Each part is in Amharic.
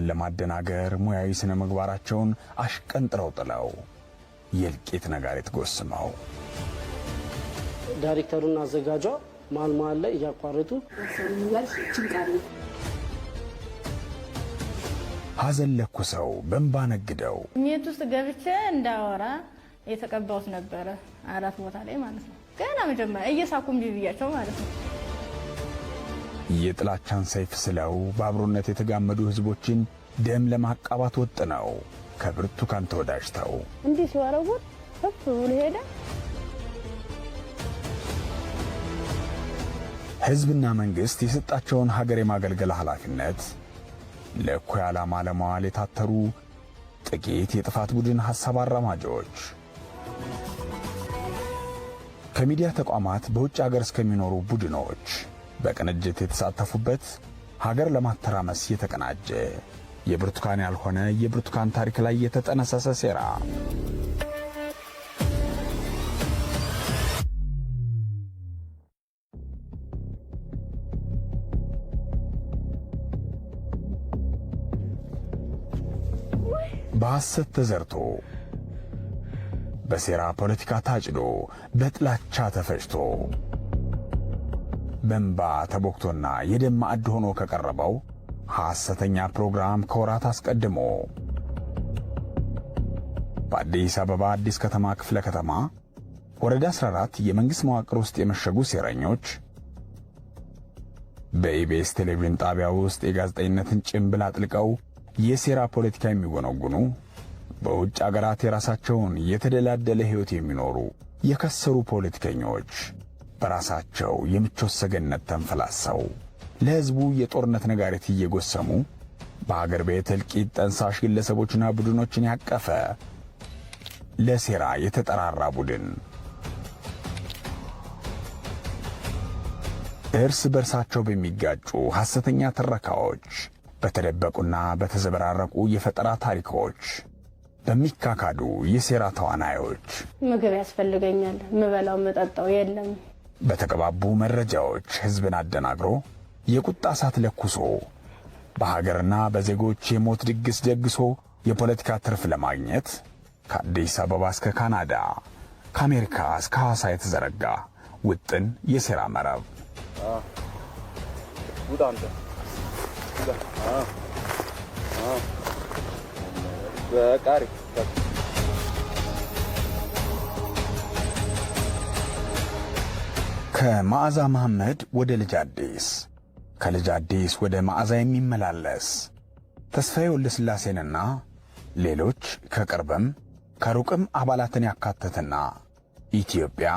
ለማደናገር ሙያዊ ስነ ምግባራቸውን አሽቀንጥረው ጥለው የልቂት ነጋሪት ጎስመው ዳይሬክተሩና አዘጋጇ ማል ላይ ያቋረጡ ሐዘን ለኩሰው በእንባ ነግደው ሜት ውስጥ ገብቼ እንዳወራ የተቀባውት ነበር አራት ቦታ ላይ ማለት ነው። ገና መጀመሪያ እየሳኩም ቢብያቸው ማለት ነው። የጥላቻን ሰይፍ ስለው በአብሮነት የተጋመዱ ህዝቦችን ደም ለማቃባት ወጥነው ከብርቱካን ተወዳጅተው እንዲህ ሲወረውር ከፍ ብሎ ሄደ። ህዝብና መንግስት የሰጣቸውን ሀገር የማገልገል ኃላፊነት ለእኩይ ዓላማ ለማዋል የታተሩ ጥቂት የጥፋት ቡድን ሐሳብ አራማጆች ከሚዲያ ተቋማት በውጭ ሀገር እስከሚኖሩ ቡድኖች በቅንጅት የተሳተፉበት ሀገር ለማተራመስ የተቀናጀ የብርቱካን ያልሆነ የብርቱካን ታሪክ ላይ የተጠነሰሰ ሴራ በሐሰት ተዘርቶ በሴራ ፖለቲካ ታጭዶ በጥላቻ ተፈጭቶ በእንባ ተቦክቶና የደም ማዕድ ሆኖ ከቀረበው ሐሰተኛ ፕሮግራም ከወራት አስቀድሞ በአዲስ አበባ አዲስ ከተማ ክፍለ ከተማ ወረዳ 14 የመንግሥት መዋቅር ውስጥ የመሸጉ ሴረኞች በኢቢኤስ ቴሌቪዥን ጣቢያ ውስጥ የጋዜጠኝነትን ጭንብል አጥልቀው የሴራ ፖለቲካ የሚጎነጉኑ በውጭ አገራት የራሳቸውን የተደላደለ ሕይወት የሚኖሩ የከሰሩ ፖለቲከኞች በራሳቸው የምቾት ሰገነት ተንፈላሰው ለሕዝቡ የጦርነት ነጋሪት እየጎሰሙ በአገር ቤት እልቂት ጠንሳሽ ግለሰቦችና ቡድኖችን ያቀፈ ለሴራ የተጠራራ ቡድን እርስ በርሳቸው በሚጋጩ ሐሰተኛ ትረካዎች በተደበቁና በተዘበራረቁ የፈጠራ ታሪኮች በሚካካዱ የሴራ ተዋናዮች ምግብ ያስፈልገኛል ምበላው መጠጣው የለም በተቀባቡ መረጃዎች ሕዝብን አደናግሮ የቁጣ እሳት ለኩሶ በሀገርና በዜጎች የሞት ድግስ ደግሶ የፖለቲካ ትርፍ ለማግኘት ከአዲስ አበባ እስከ ካናዳ ከአሜሪካ እስከ ሐዋሳ የተዘረጋ ውጥን የሴራ መረብ ከመዓዛ መሐመድ ወደ ልጅ አዲስ ከልጅ አዲስ ወደ መዓዛ የሚመላለስ ተስፋዬ ወልደ ሥላሴንና ሌሎች ከቅርብም ከሩቅም አባላትን ያካተተና ኢትዮጵያ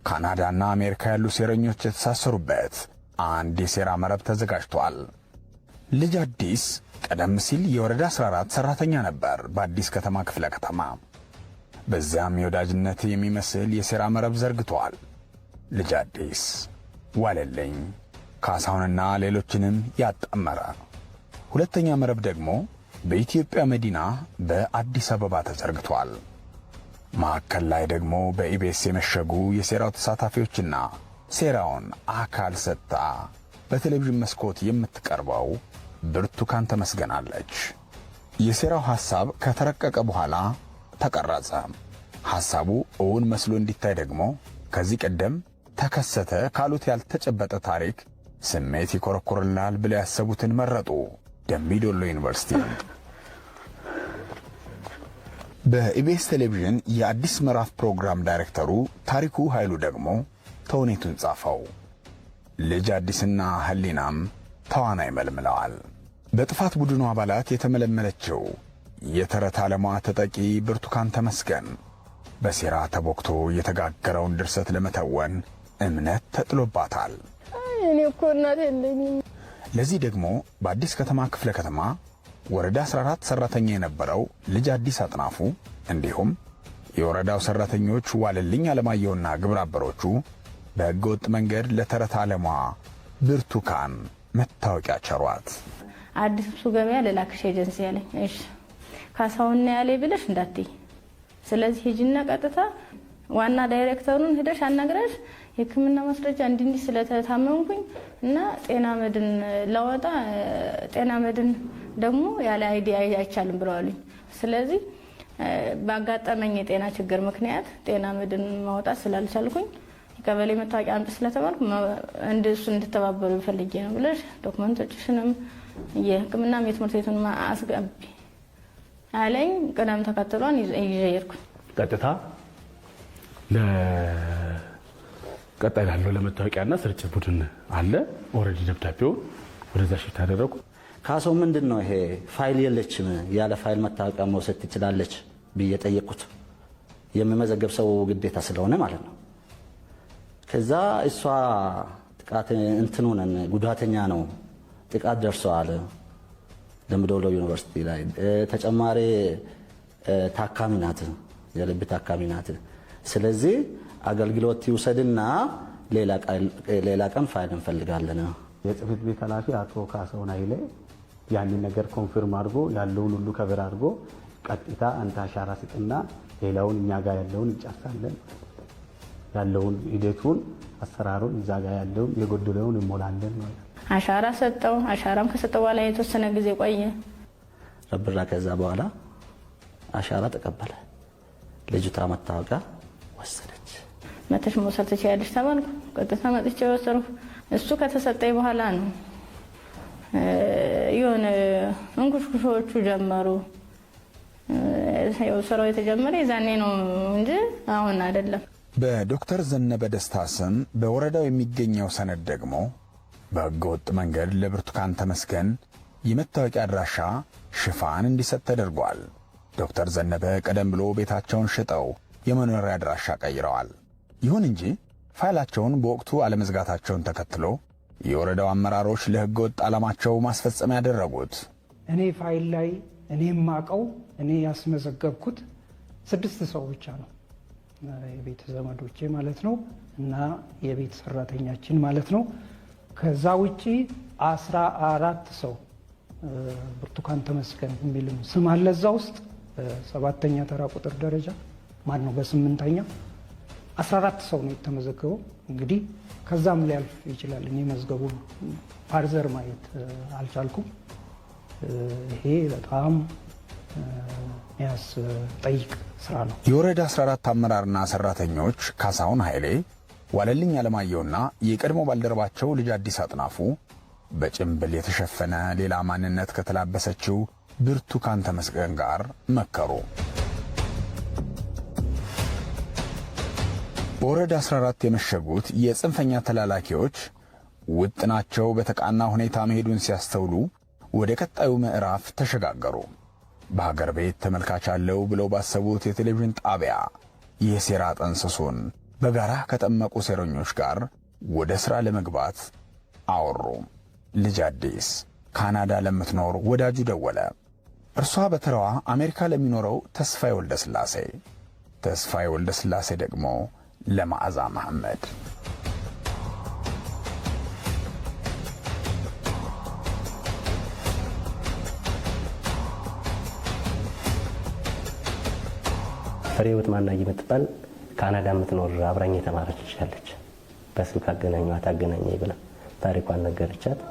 ካናዳና አሜሪካ ያሉ ሴረኞች የተሳሰሩበት አንድ የሴራ መረብ ተዘጋጅቷል። ልጅ አዲስ ቀደም ሲል የወረዳ 14 ሰራተኛ ነበር በአዲስ ከተማ ክፍለ ከተማ። በዚያም የወዳጅነት የሚመስል የሴራ መረብ ዘርግቷል። ልጅ አዲስ ዋለልኝ ካሳውንና ሌሎችንም ያጣመረ ሁለተኛ መረብ ደግሞ በኢትዮጵያ መዲና በአዲስ አበባ ተዘርግቷል። ማዕከል ላይ ደግሞ በኢቢኤስ የመሸጉ የሴራው ተሳታፊዎችና ሴራውን አካል ሰጥታ በቴሌቪዥን መስኮት የምትቀርበው ብርቱካን ተመስገናለች። የሴራው ሐሳብ ከተረቀቀ በኋላ ተቀረጸ። ሐሳቡ እውን መስሎ እንዲታይ ደግሞ ከዚህ ቀደም ተከሰተ ካሉት ያልተጨበጠ ታሪክ ስሜት ይኮረኮርላል ብለው ያሰቡትን መረጡ። ደምቢዶሎ ዩኒቨርሲቲ በኢቢኤስ ቴሌቪዥን የአዲስ ምዕራፍ ፕሮግራም ዳይሬክተሩ ታሪኩ ኃይሉ ደግሞ ተውኔቱን ጻፈው። ልጅ አዲስና ህሊናም ተዋናይ መልምለዋል። በጥፋት ቡድኑ አባላት የተመለመለችው የተረት ዓለሟ ተጠቂ ብርቱካን ተመስገን በሴራ ተቦክቶ የተጋገረውን ድርሰት ለመተወን እምነት ተጥሎባታል። እኔ እኮ እናት የለኝም። ለዚህ ደግሞ በአዲስ ከተማ ክፍለ ከተማ ወረዳ 14 ሰራተኛ የነበረው ልጅ አዲስ አጥናፉ እንዲሁም የወረዳው ሰራተኞች ዋለልኝ አለማየሁና ግብረ አበሮቹ በሕገወጥ መንገድ ለተረት ዓለሟ ብርቱካን መታወቂያ ቸሯት። አዲሱ ገበያ ለላክሽ ኤጀንሲ ያለኝ እሺ ካሳውና ያለ ብለሽ እንዳትይ። ስለዚህ ሂጂና ቀጥታ ዋና ዳይሬክተሩን ሄደሽ አናግረሽ የሕክምና ማስረጃ እንዲህ ስለተታመምኩኝ እና ጤና መድን ለወጣ ጤና መድን ደግሞ ያለ አይዲ አይቻልም ብለዋልኝ። ስለዚህ ባጋጠመኝ የጤና ችግር ምክንያት ጤና መድን ማውጣት ስላልቻልኩኝ ቀበሌ መታወቂያ አምጥ ስለተባልኩ እንደሱ እንድተባበሩ ፈልጌ ነው ብለሽ ዶክመንቶችሽንም የሕክምናም የትምህርት ቤቱን አስገቢ አለኝ። ቅደም ተከትሏን ይዤ ሄድኩ። ቀጥታ ለቀጣይ ላለው ለመታወቂያና ስርጭት ቡድን አለ ኦልሬዲ ደብዳቤውን ወደዛ ሽፍት አደረኩ። ካሰው ምንድነው ይሄ ፋይል የለችም ያለ ፋይል መታወቂያ መውሰድ ትችላለች ብዬ ጠየቁት። የሚመዘገብ ሰው ግዴታ ስለሆነ ማለት ነው። ከዛ እሷ ጥቃት እንትኑን ጉዳተኛ ነው ጥቃት ደርሰዋል ደምቢዶሎ ዩኒቨርሲቲ ላይ ተጨማሪ ታካሚ ናት የልብ ታካሚ ናት። ስለዚህ አገልግሎት ይውሰድና ሌላ ቀን ፋይል እንፈልጋለን። የጽህፈት ቤት ኃላፊ አቶ ካሳሁን ኃይሌ ያንን ነገር ኮንፊርም አድርጎ ያለውን ሁሉ ከበር አድርጎ ቀጥታ አንተ አሻራ ስጥና ሌላውን እኛ ጋር ያለውን እንጨርሳለን፣ ያለውን ሂደቱን አሰራሩን እዛ ጋር ያለውን የጎደለውን እንሞላለን ማለት ነው። አሻራ ሰጠው። አሻራም ከሰጠው በኋላ የተወሰነ ጊዜ ቆየ ረብራ። ከዛ በኋላ አሻራ ተቀበለ። ልጅቷ መታወቂያ ወሰደች። መተሽ መውሰድ ትችያለሽ ተባልኩ። ቀጥታ መጥቼ ወሰድኩ። እሱ ከተሰጠኝ በኋላ ነው የሆነ እንኩሽኩሾቹ ጀመሩ። ስራው የተጀመረ የዛኔ ነው እንጂ አሁን አይደለም። በዶክተር ዘነበ ደስታ ስም በወረዳው የሚገኘው ሰነድ ደግሞ በሕገወጥ መንገድ ለብርቱካን ተመስገን የመታወቂያ አድራሻ ሽፋን እንዲሰጥ ተደርጓል። ዶክተር ዘነበ ቀደም ብሎ ቤታቸውን ሽጠው የመኖሪያ አድራሻ ቀይረዋል። ይሁን እንጂ ፋይላቸውን በወቅቱ አለመዝጋታቸውን ተከትሎ የወረዳው አመራሮች ለሕገወጥ ዓላማቸው ማስፈጸሚያ ያደረጉት። እኔ ፋይል ላይ እኔ የማውቀው እኔ ያስመዘገብኩት 6 ሰው ብቻ ነው። የቤት ዘመዶቼ ማለት ነው እና የቤት ሰራተኛችን ማለት ነው። ከዛ ውጪ 14 ሰው ብርቱካን ተመስገን የሚልም ስም አለ እዛ ውስጥ በ7ኛ ተራ ቁጥር ደረጃ ማን ነው በ8ኛ 14 ሰው ነው የተመዘገበው። እንግዲህ ከዛም ሊያልፍ ይችላል። እኔ መዝገቡን ፋርዘር ማየት አልቻልኩም። ይሄ በጣም የሚያስጠይቅ ስራ ነው። የወረዳ 14 አመራርና ሰራተኞች ካሳሁን ኃይሌ፣ ዋለልኝ አለማየሁና የቀድሞ ባልደረባቸው ልጅ አዲስ አጥናፉ በጭምብል የተሸፈነ ሌላ ማንነት ከተላበሰችው ብርቱካን ተመስገን ጋር መከሩ። በወረዳ 14 የመሸጉት የጽንፈኛ ተላላኪዎች ውጥናቸው በተቃና ሁኔታ መሄዱን ሲያስተውሉ ወደ ቀጣዩ ምዕራፍ ተሸጋገሩ። በሀገር ቤት ተመልካች አለው ብለው ባሰቡት የቴሌቪዥን ጣቢያ የሴራ ጠንስሱን በጋራ ከጠመቁ ሴረኞች ጋር ወደ ሥራ ለመግባት አወሩ። ልጅ አዲስ ካናዳ ለምትኖር ወዳጁ ደወለ። እርሷ በተራዋ አሜሪካ ለሚኖረው ተስፋዬ ወልደ ሥላሴ፣ ተስፋዬ ወልደ ሥላሴ ደግሞ ለመዓዛ መሐመድ። ፍሬህይወት ማናየ የምትባል ካናዳ የምትኖር አብራኝ የተማረች ልጅ በስልክ አገናኟት አገናኘኝ ብላ ታሪኳን ነገረቻት።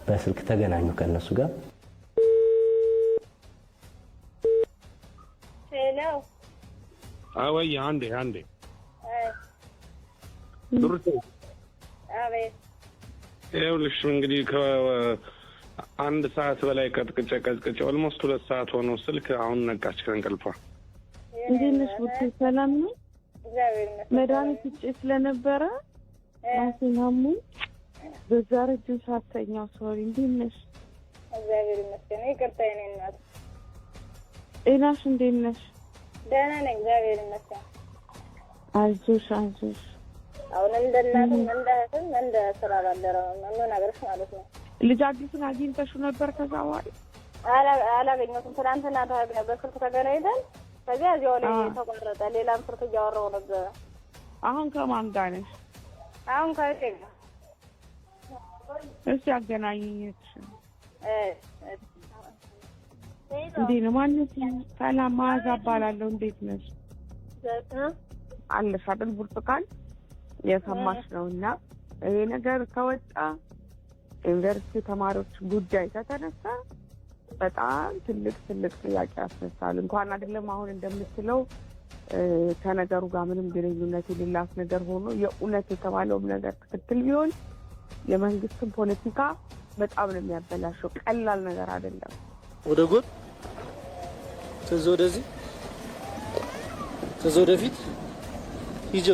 በስልክ ተገናኙ ከነሱ ጋር። ሄሎ አወይ አንዴ ዱርቴ አቤት። ይኸውልሽ እንግዲህ ከአንድ ሰዓት በላይ ቀጥቅጬ ኦልሞስት 2 ሰዓት ሆኖ ስልክ አሁን ነቃች ከእንቅልፏ። እንዴት ነሽ ቡቴ? ሰላም ነው? እግዚአብሔር ይመስገን። መድኃኒት ውጭ ስለነበረ ራሴን አሞኝ በዛ ረጅም ሰዓት ተኛው። ሶሪ። እንዴት ነሽ? እግዚአብሔር ይመስገን። ይቅርታ የኔ እናት። ጤናሽ እንዴት ነሽ? ደህና ነኝ እግዚአብሔር ይመስገን። አይዞሽ። አሁን እንደ እናትም እንደ እህትም እንደ ስራ ባልደረባም ምን ነገርሽ ማለት ነው። ልጅ አዲስን አግኝተሽው ነበር? ከዛ በኋላ አላገኘሁትም። ትናንትና ታዲያ ነበር ስልክ ተገናኝተን ከዚያ እዚያው ላይ ተቋረጠ። ሌላም ስልክ እያወራሁ ነበር። አሁን ከማን ጋር ነሽ? አሁን ከእቴ ጋር። እስኪ አገናኝኝ። እንዴት ነው? ማንነት? ሰላም መዓዛ እባላለሁ። እንዴት ነሽ? አለሽ አይደል? ብርቱካን የሰማሽ ነውና ይሄ ነገር ከወጣ ዩኒቨርሲቲ ተማሪዎች ጉዳይ ከተነሳ በጣም ትልቅ ጥያቄ ያስነሳል። እንኳን አይደለም አሁን እንደምትለው ከነገሩ ጋር ምንም ግንኙነት የሌላት ነገር ሆኖ የእውነት የተባለውም ነገር ትክክል ቢሆን የመንግስትን ፖለቲካ በጣም ነው የሚያበላሸው። ቀላል ነገር አይደለም። ወደ ጎን ከዛ ወደዚህ ከዛ ወደፊት ይጆ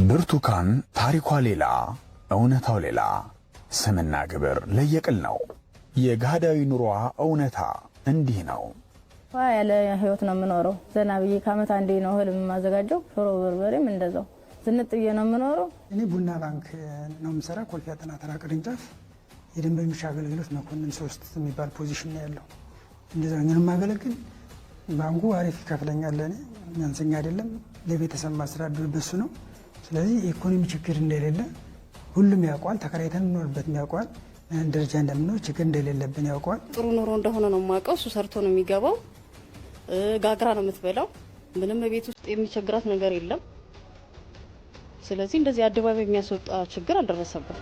ብርቱካን ታሪኳ ሌላ እውነታው ሌላ፣ ስምና ግብር ለየቅል ነው። የጋዳዊ ኑሮዋ እውነታ እንዲህ ነው። ያለ ህይወት ነው የምኖረው። ዘና ብዬ ከዓመት አንዴ ነው እህል የማዘጋጀው። ሽሮ በርበሬም እንደዛው ዝንጥ ብዬ ነው የምኖረው። እኔ ቡና ባንክ ነው የምሰራ። ኮልፌ አጠና ተራ ቅርንጫፍ የደንበኞች አገልግሎት መኮንን 3 የሚባል ፖዚሽን ነው ያለው። እንደዛ ነው የማገለግል። ባንኩ አሪፍ ይከፍለኛል። ለኔ ያንሰኛ አይደለም። ለቤተሰብ ማስተዳደር በሱ ነው። ስለዚህ የኢኮኖሚ ችግር እንደሌለ ሁሉም ያውቋል። ተከራይተን እንኖርበት ያውቋል። ደረጃ እንደምንኖር ችግር እንደሌለብን ያውቋል። ጥሩ ኑሮ እንደሆነ ነው የማውቀው። እሱ ሰርቶ ነው የሚገባው። ጋግራ ነው የምትበላው። ምንም ቤት ውስጥ የሚቸግራት ነገር የለም። ስለዚህ እንደዚህ አደባባይ የሚያስወጣ ችግር አልደረሰበት።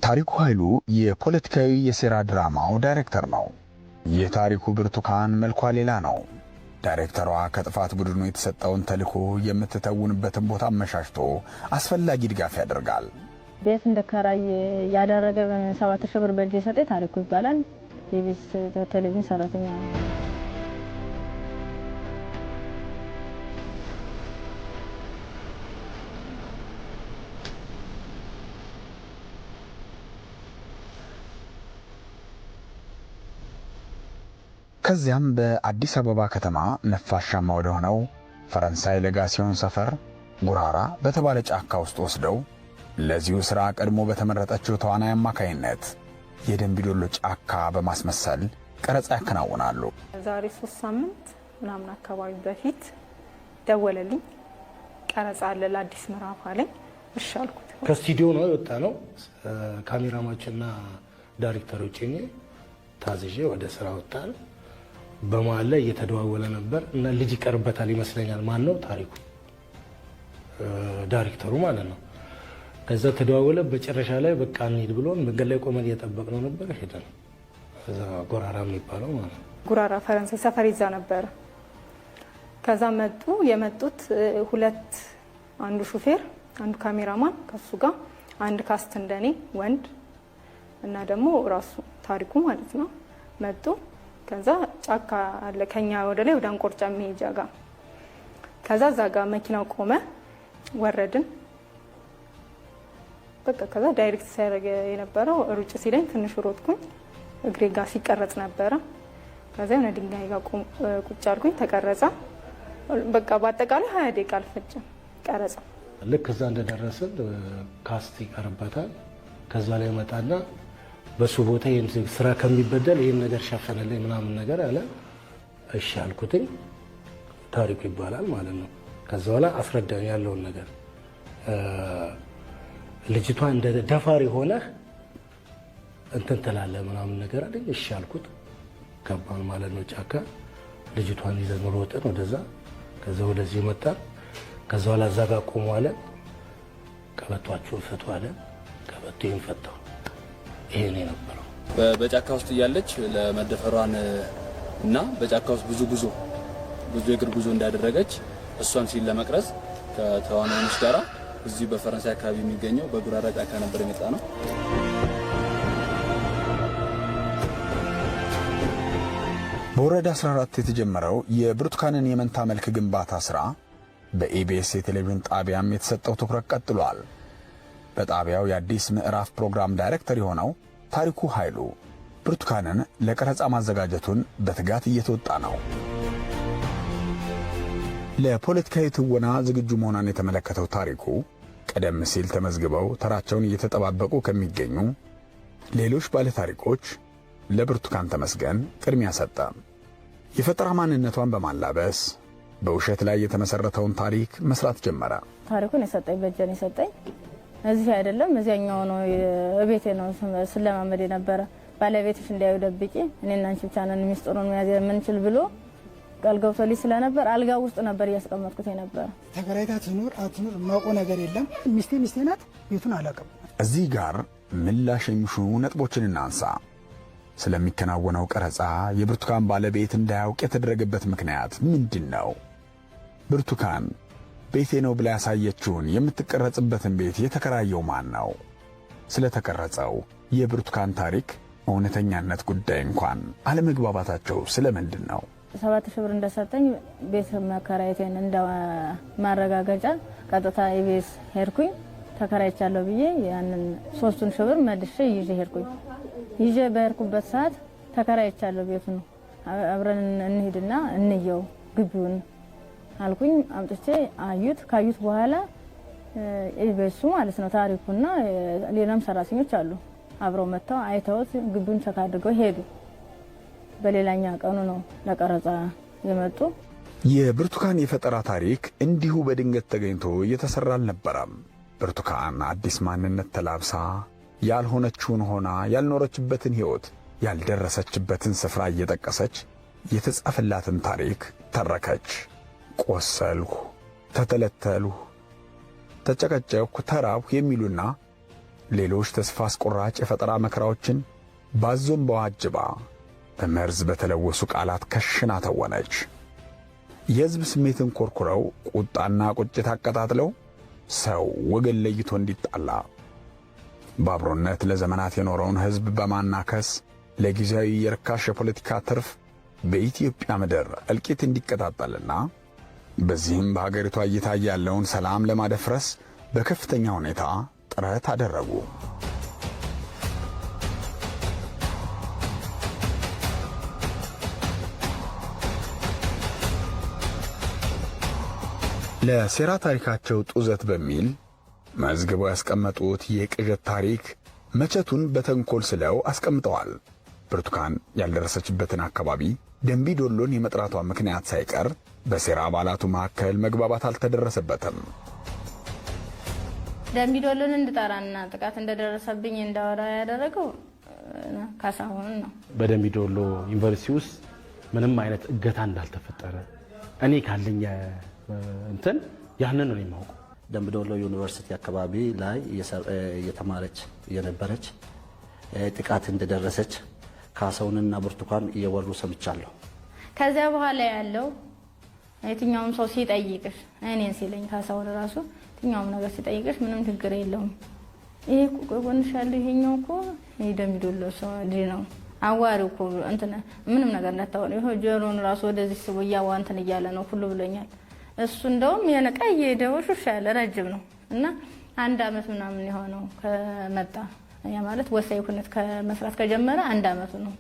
ታሪኩ ኃይሉ የፖለቲካዊ የሴራ ድራማው ዳይሬክተር ነው። የታሪኩ ብርቱካን መልኳ ሌላ ነው። ዳይሬክተሯ ከጥፋት ቡድኑ የተሰጠውን ተልዕኮ የምትተውንበትን ቦታ አመሻሽቶ አስፈላጊ ድጋፍ ያደርጋል። ቤት እንደከራይ ያደረገ 7000 ብር በእጅ የሰጠ ታሪኩ ይባላል። የቤት ቴሌቪዥን ሰራተኛ ነው። ከዚያም በአዲስ አበባ ከተማ ነፋሻማ ወደ ሆነው ፈረንሳይ ለጋሲዮን ሰፈር ጉራራ በተባለ ጫካ ውስጥ ወስደው ለዚሁ ሥራ ቀድሞ በተመረጠችው ተዋናይ አማካይነት የደንቢዶሎ ጫካ በማስመሰል ቀረጻ ያከናውናሉ። ዛሬ 3 ሳምንት ምናምን አካባቢ በፊት ደወለልኝ። ቀረጻ አለ ለአዲስ ምዕራፍ አለኝ። እሺ አልኩት። ከስቱዲዮ ነው የወጣ ነው። ካሜራማችንና ዳይሬክተሮች ታዝዤ ወደ ስራ ወጣን። በመሀል ላይ እየተደዋወለ ነበር እና ልጅ ይቀርበታል ይመስለኛል። ማን ነው? ታሪኩ ዳይሬክተሩ ማለት ነው። ከዛ ተደዋወለ። በጨረሻ ላይ በቃ እንሂድ ብሎን መንገድ ላይ ቆመን እየጠበቅነው ነበር። ሄደን እዛ ጉራራ የሚባለው ማለት ነው። ጉራራ ፈረንሳይ ሰፈር ይዛ ነበር። ከዛ መጡ። የመጡት 2 አንዱ ሹፌር፣ አንዱ ካሜራማን ከሱ ጋር አንድ ካስት እንደኔ ወንድ እና ደግሞ ራሱ ታሪኩ ማለት ነው መጡ። ከዛ ጫካ አለ ከኛ ወደ ላይ ወደ አንቆርጫ መሄጃ ጋር። ከዛ እዛ ጋር መኪናው ቆመ። ወረድን። በቃ ከዛ ዳይሬክት ሲያደርግ የነበረው ሩጭ ሲለኝ ትንሽ ሮጥኩኝ። እግሬ ጋር ሲቀረጽ ነበረ። ከዛ የሆነ ድንጋይ ጋር ቁጭ አልኩኝ። ተቀረጸ። በቃ በአጠቃላይ 20 ደቂቃ አልፈጀም ቀረጸ። ልክ እዛ እንደደረስን ካስት ይቀርበታል። ከዛ ላይ መጣና በሱ ቦታ ይሄን ስራ ከሚበደል ይሄን ነገር ሸፈነልኝ ምናምን ነገር አለ። እሺ አልኩትኝ። ታሪኩ ይባላል ማለት ነው። ከዛ በኋላ አስረዳኝ ያለውን ነገር። ልጅቷ እንደ ደፋሪ ሆነ እንትን ትላለህ ምናምን ነገር አለኝ። እሺ አልኩት። ገባን ማለት ነው ጫካ። ልጅቷን ይዘን ሮጥን ወደዛ። ከዛ ወደዚህ መጣን። ከዛ በኋላ እዛ ጋር ቆሙ አለ። ቀበቷችሁን ፍቱ አለ። ቀበቶዬን ፈታሁ። ይሄን የነበረው በጫካ ውስጥ እያለች ለመደፈሯን እና በጫካ ውስጥ ብዙ የእግር ጉዞ እንዳደረገች እሷን ሲል ለመቅረጽ ከተዋናዮች ጋራ እዚህ በፈረንሳይ አካባቢ የሚገኘው በጉራራ ጫካ ነበር የመጣ ነው። በወረዳ 14 የተጀመረው የብርቱካንን የመንታ መልክ ግንባታ ሥራ በኢቢኤስ የቴሌቪዥን ጣቢያም የተሰጠው ትኩረት ቀጥሏል። በጣቢያው የአዲስ ምዕራፍ ፕሮግራም ዳይሬክተር የሆነው ታሪኩ ኃይሉ ብርቱካንን ለቀረጻ ማዘጋጀቱን በትጋት እየተወጣ ነው። ለፖለቲካዊ ትወና ዝግጁ መሆኗን የተመለከተው ታሪኩ ቀደም ሲል ተመዝግበው ተራቸውን እየተጠባበቁ ከሚገኙ ሌሎች ባለታሪኮች ለብርቱካን ተመስገን ቅድሚያ ሰጠ። የፈጠራ ማንነቷን በማላበስ በውሸት ላይ የተመሰረተውን ታሪክ መስራት ጀመረ። ታሪኩን የሰጠኝ በጀን የሰጠኝ እዚህ አይደለም እዚያኛው ነው፣ እቤቴ ነው ስለማመድ የነበረ። ባለቤትሽ እንዳይው ደብቂ እኔና አንቺ ብቻ ነን ሚስጥሩን መያዝ የምንችል ብሎ ቃል ገብቶልኝ ስለነበር አልጋ ውስጥ ነበር ያስቀመጥኩት የነበረ። ተከራይታ ትኑር አትኑር ማውቀው ነገር የለም። ሚስቴ ናት፣ ቤቱን አላውቅም። እዚህ ጋር ምላሽ የሚሹ ነጥቦችን እናንሳ። ስለሚከናወነው ቀረጻ የብርቱካን ባለቤት እንዳያውቅ የተደረገበት ምክንያት ምንድነው? ብርቱካን ቤቴ ነው ብላ ያሳየችውን የምትቀረጽበትን ቤት የተከራየው ማን ነው? ስለተቀረጸው የብርቱካን ታሪክ እውነተኛነት ጉዳይ እንኳን አለመግባባታቸው ስለምንድን ነው? 7,000 ብር እንደሰጠኝ ቤት መከራየቴን እንደ ማረጋገጫ ቀጥታ ኢቢኤስ ሄድኩኝ። ተከራይቻለሁ ብዬ ያንን 3,000 ብር መልሼ ይዤ ሄድኩኝ። ይዤ በሄድኩበት ሰዓት ተከራይቻለሁ ቤቱን አብረን እንሂድና እንየው ግቢውን አልኩኝ። አምጥቼ አዩት። ካዩት በኋላ ኢቢኤሱ ማለት ነው ታሪኩና ሌላም ሰራተኞች አሉ አብረው መጥተው አይተውት ግቢውን ቸክ አድርገው ሄዱ። በሌላኛ ቀኑ ነው ለቀረጻ የመጡ። የብርቱካን የፈጠራ ታሪክ እንዲሁ በድንገት ተገኝቶ እየተሰራ አልነበረም። ብርቱካን አዲስ ማንነት ተላብሳ ያልሆነችውን ሆና ያልኖረችበትን ሕይወት ያልደረሰችበትን ስፍራ እየጠቀሰች የተጻፈላትን ታሪክ ተረከች። ቆሰልሁ፣ ተተለተልሁ፣ ተጨቀጨቅሁ፣ ተራብሁ የሚሉና ሌሎች ተስፋ አስቆራጭ የፈጠራ መከራዎችን ባዞም በዋጅባ በመርዝ በተለወሱ ቃላት ከሽና ተወነች። የሕዝብ ስሜትን ኮርኩረው ቁጣና ቁጭት አቀጣጥለው ሰው ወገን ለይቶ እንዲጣላ በአብሮነት ለዘመናት የኖረውን ሕዝብ በማናከስ ለጊዜያዊ የርካሽ የፖለቲካ ትርፍ በኢትዮጵያ ምድር እልቂት እንዲቀጣጠልና በዚህም በሀገሪቷ እየታየ ያለውን ሰላም ለማደፍረስ በከፍተኛ ሁኔታ ጥረት አደረጉ። ለሴራ ታሪካቸው ጡዘት በሚል መዝግበው ያስቀመጡት የቅዠት ታሪክ መቸቱን በተንኮል ስለው አስቀምጠዋል። ብርቱካን ያልደረሰችበትን አካባቢ ደንቢ ዶሎን የመጥራቷ ምክንያት ሳይቀር በሴራ አባላቱ መካከል መግባባት አልተደረሰበትም። ደንቢ ዶሎን እንድጠራና ጥቃት እንደደረሰብኝ እንዳወራ ያደረገው ካሳሁን ነው። በደንቢ ዶሎ ዩኒቨርሲቲ ውስጥ ምንም አይነት እገታ እንዳልተፈጠረ እኔ ካለኝ እንትን ያንን ነው የማውቀው። ደንቢ ዶሎ ዩኒቨርሲቲ አካባቢ ላይ እየተማረች የነበረች ጥቃት እንደደረሰች ካሳሁንና ብርቱካን እየወሩ ሰምቻለሁ። ከዚያ በኋላ ያለው የትኛውም ሰው ሲጠይቅሽ እኔን ሲለኝ ካሳሁን ራሱ የትኛውም ነገር ሲጠይቅሽ ምንም ችግር የለውም ይሄ እኮ ጎንሽ ያለው ይሄኛው እኮ ደንቢ ዶሎ ሰው ነው አዋሪው እኮ እንትን ምንም ነገር እንዳታወሪ ይሄ ጆሮን ራሱ ወደዚህ ስቦ ያዋንተን እያለ ነው ሁሉ ብሎኛል። እሱ እንደውም የነቀይ ደውሹሽ ያለ ረጅም ነው እና 1 አመት ምናምን የሆነው ከመጣ ያ ማለት ወሳኝ ኩነት ከመስራት ከጀመረ 1 አመቱ ነው።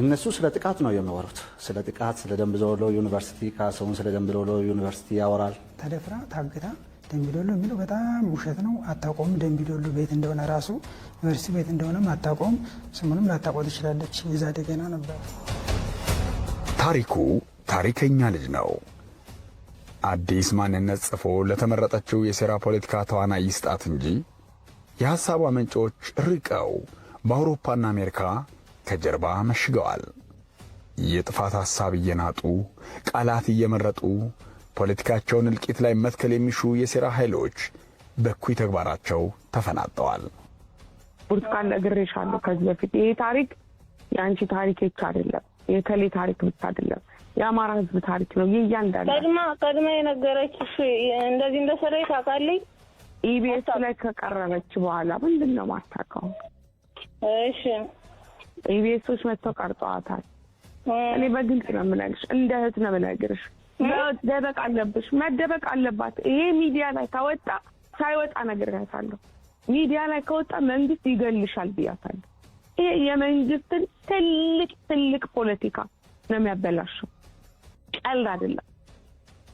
እነሱ ስለ ጥቃት ነው የሚያወሩት። ስለ ጥቃት፣ ስለ ደንቢ ዶሎ ዩኒቨርሲቲ ካሳሁን ስለ ደንቢ ዶሎ ዩኒቨርሲቲ ያወራል። ተደፍራ ታግታ ደንቢ ዶሎ የሚለው በጣም ውሸት ነው። አታቆም። ደንቢ ዶሎ ቤት እንደሆነ ራሱ ዩኒቨርሲቲ ቤት እንደሆነም አታቆም። ስሙንም ላታቆም ትችላለች። የዛ ደገና ነበር። ታሪኩ ታሪከኛ ልጅ ነው። አዲስ ማንነት ጽፎ ለተመረጠችው የሴራ ፖለቲካ ተዋናይ ይስጣት እንጂ የሐሳቧ ምንጮች ርቀው በአውሮፓና አሜሪካ ከጀርባ መሽገዋል። የጥፋት ሐሳብ እየናጡ ቃላት እየመረጡ ፖለቲካቸውን እልቂት ላይ መትከል የሚሹ የሴራ ኃይሎች በኩይ ተግባራቸው ተፈናጠዋል። ብርቱካን ነግሬሻለሁ ከዚህ በፊት ይሄ ታሪክ የአንቺ ታሪክ ብቻ አይደለም፣ የከሌ ታሪክ ብቻ አይደለም፣ የአማራ ሕዝብ ታሪክ ነው። እያንዳንዱ ቀድማ የነገረችሽ እንደዚህ እንደሰራይ ታውቃለች። ኢቢኤስ ላይ ከቀረበች በኋላ ምንድን ነው ማታውቀው? እሺ ኢቢኤሶች መጥተው ቀርጸዋታል። እኔ በግልጽ ነው የምነግርሽ፣ እንደ እህት ነው የምነግርሽ። መደበቅ አለብሽ፣ መደበቅ አለባት። ይሄ ሚዲያ ላይ ከወጣ ሳይወጣ ነግሬያታለሁ። ሚዲያ ላይ ከወጣ መንግስት ይገልሻል ብያታለሁ። ይሄ የመንግስትን ትልቅ ፖለቲካ ነው የሚያበላሸው፣ ቀልድ አይደለም።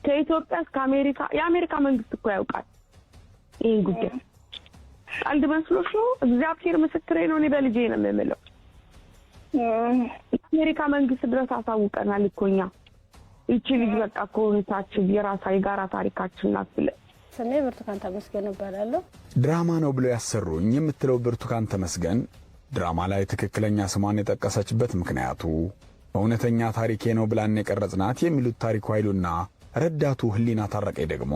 ከኢትዮጵያ እስከ አሜሪካ የአሜሪካ መንግስት እኮ ያውቃል ይሄን ጉዳይ። ቀልድ መስሎሽ ነው? እግዚአብሔር ምስክሬ ነው። እኔ በልጄ ነው የምምለው። የአሜሪካ መንግስት ድረስ አሳውቀናል እኮ እኛ። ይቺ ልጅ በቃ እኮ እህታችን የራሳ የጋራ ታሪካችን ናት ብለን። ስሜ ብርቱካን ተመስገን እባላለሁ። ድራማ ነው ብለው ያሰሩኝ የምትለው ብርቱካን ተመስገን ድራማ ላይ ትክክለኛ ስሟን የጠቀሰችበት ምክንያቱ እውነተኛ ታሪኬ ነው ብላን የቀረጽናት የሚሉት ታሪኩ ኃይሉና ረዳቱ ህሊና ታረቀኝ ደግሞ